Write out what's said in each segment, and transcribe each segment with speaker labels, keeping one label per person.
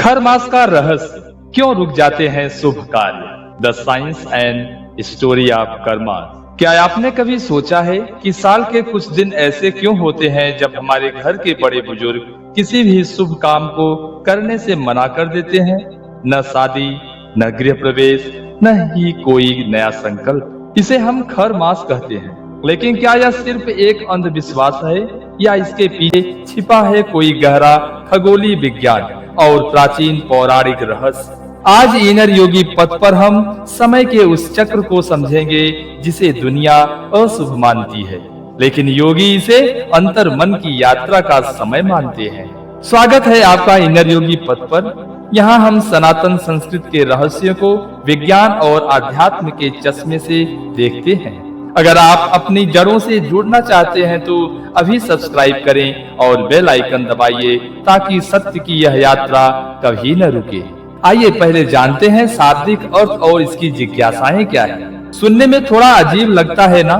Speaker 1: खर मास का रहस्य, क्यों रुक जाते हैं शुभ कार्य? The science and story of Kharmas. क्या आपने कभी सोचा है कि साल के कुछ दिन ऐसे क्यों होते हैं जब हमारे घर के बड़े बुजुर्ग किसी भी शुभ काम को करने से मना कर देते हैं? न शादी, न गृह प्रवेश, न ही कोई नया संकल्प। इसे हम खर मास कहते हैं। लेकिन क्या यह सिर्फ एक अंधविश्वास है या इसके पीछे छिपा है कोई गहरा खगोलीय विज्ञान और प्राचीन पौराणिक रहस्य? आज इनर योगी पथ पर हम समय के उस चक्र को समझेंगे जिसे दुनिया अशुभ मानती है, लेकिन योगी इसे अंतर मन की यात्रा का समय मानते हैं। स्वागत है आपका इनर योगी पथ पर। यहाँ हम सनातन संस्कृत के रहस्यों को विज्ञान और आध्यात्म के चश्मे से देखते हैं। अगर आप अपनी जड़ों से जुड़ना चाहते हैं तो अभी सब्सक्राइब करें और बेल आइकन दबाइए ताकि सत्य की यह यात्रा कभी न रुके। आइए पहले जानते हैं शाब्दिक अर्थ और इसकी जिज्ञासाएं क्या है। सुनने में थोड़ा अजीब लगता है ना?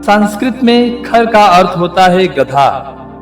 Speaker 1: संस्कृत में खर का अर्थ होता है गधा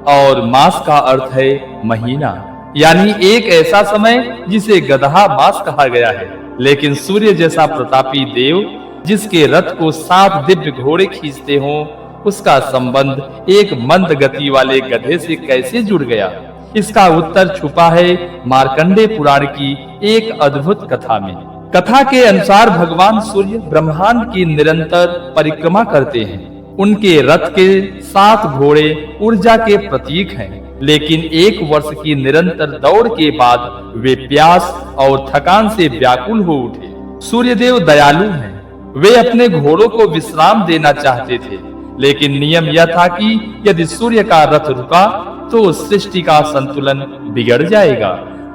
Speaker 1: और मास का अर्थ है महीना, यानी एक ऐसा समय जिसे गधा मास कहा गया है। लेकिन सूर्य जैसा प्रतापी देव जिसके रथ को 7 दिव्य घोड़े खींचते हों, उसका संबंध एक मंद गति वाले गधे से कैसे जुड़ गया? इसका उत्तर छुपा है मार्कंडेय पुराण की एक अद्भुत कथा में। कथा के अनुसार भगवान सूर्य ब्रह्मांड की निरंतर परिक्रमा करते हैं। उनके रथ के 7 घोड़े ऊर्जा के प्रतीक हैं, लेकिन 1 वर्ष की निरंतर दौड़ के बाद वे प्यास और थकान से व्याकुल हो उठे। सूर्यदेव दयालु हैं। वे अपने घोड़ों को विश्राम देना चाहते थे, लेकिन नियम यह था कि यदि सूर्य का रथ रुका तो सृष्टि का संतुलन बिगड़ जाएगा।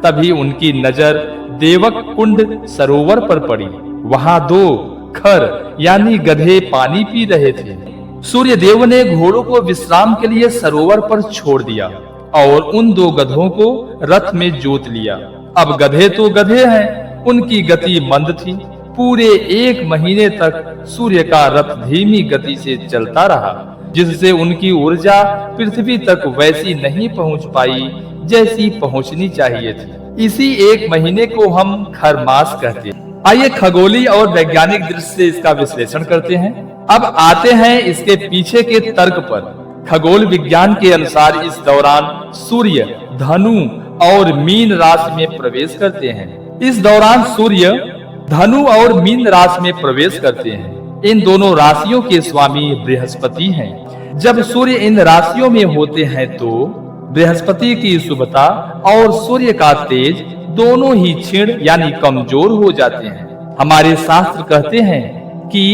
Speaker 1: तभी उनकी नजर देवक कुंड सरोवर पर पड़ी। वहां 2 खर यानी गधे पानी पी रहे थे। सूर्य देव ने घोड़ों को विश्राम के लिए सरोवर पर छोड़ दिया और उन 2 गधों को रथ में जोत लिया। अब गधे तो गधे हैं, उनकी गति मंद थी। पूरे 1 महीने तक सूर्य का रथ धीमी गति से चलता रहा, जिससे उनकी ऊर्जा पृथ्वी तक वैसी नहीं पहुंच पाई जैसी पहुंचनी चाहिए थी। इसी 1 महीने को हम खर मास कहते हैं। आइए खगोलीय और वैज्ञानिक दृष्टि से इसका विश्लेषण करते हैं। अब आते हैं इसके पीछे के तर्क पर। खगोल विज्ञान के अनुसार इस दौरान सूर्य धनु और मीन राशि में प्रवेश करते हैं। इस दौरान सूर्य धनु और मीन राशि में प्रवेश करते हैं। इन दोनों राशियों के स्वामी बृहस्पति हैं। जब सूर्य इन राशियों में होते हैं तो बृहस्पति की शुभता और सूर्य का तेज दोनों ही क्षीण यानी कमजोर हो जाते हैं। हमारे शास्त्र कहते हैं कि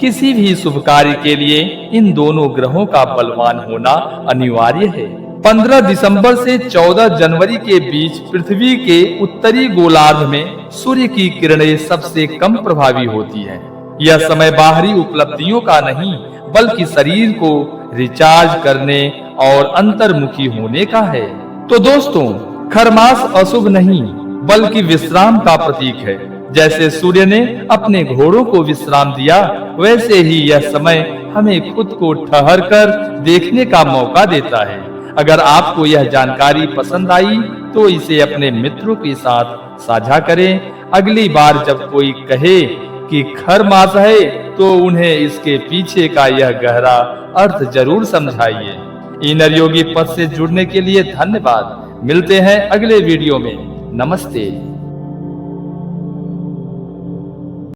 Speaker 1: किसी भी शुभ कार्य के लिए इन दोनों ग्रहों का बलवान होना अनिवार्य है। 15 दिसंबर से 14 जनवरी के बीच पृथ्वी के उत्तरी गोलार्ध में सूर्य की किरणें सबसे कम प्रभावी होती हैं। यह समय बाहरी उपलब्धियों का नहीं, बल्कि शरीर को रिचार्ज करने और अंतर्मुखी होने का है। तो दोस्तों, खर मास अशुभ नहीं बल्कि विश्राम का प्रतीक है। जैसे सूर्य ने अपने घोड़ों को विश्राम दिया, वैसे ही यह समय हमें खुद को ठहर कर देखने का मौका देता है। अगर आपको यह जानकारी पसंद आई तो इसे अपने मित्रों के साथ साझा करें। अगली बार जब कोई कहे कि खर मास है तो उन्हें इसके पीछे का यह गहरा अर्थ जरूर समझाइए। इनर योगी पथ से जुड़ने के लिए धन्यवाद। मिलते हैं अगले वीडियो में। नमस्ते।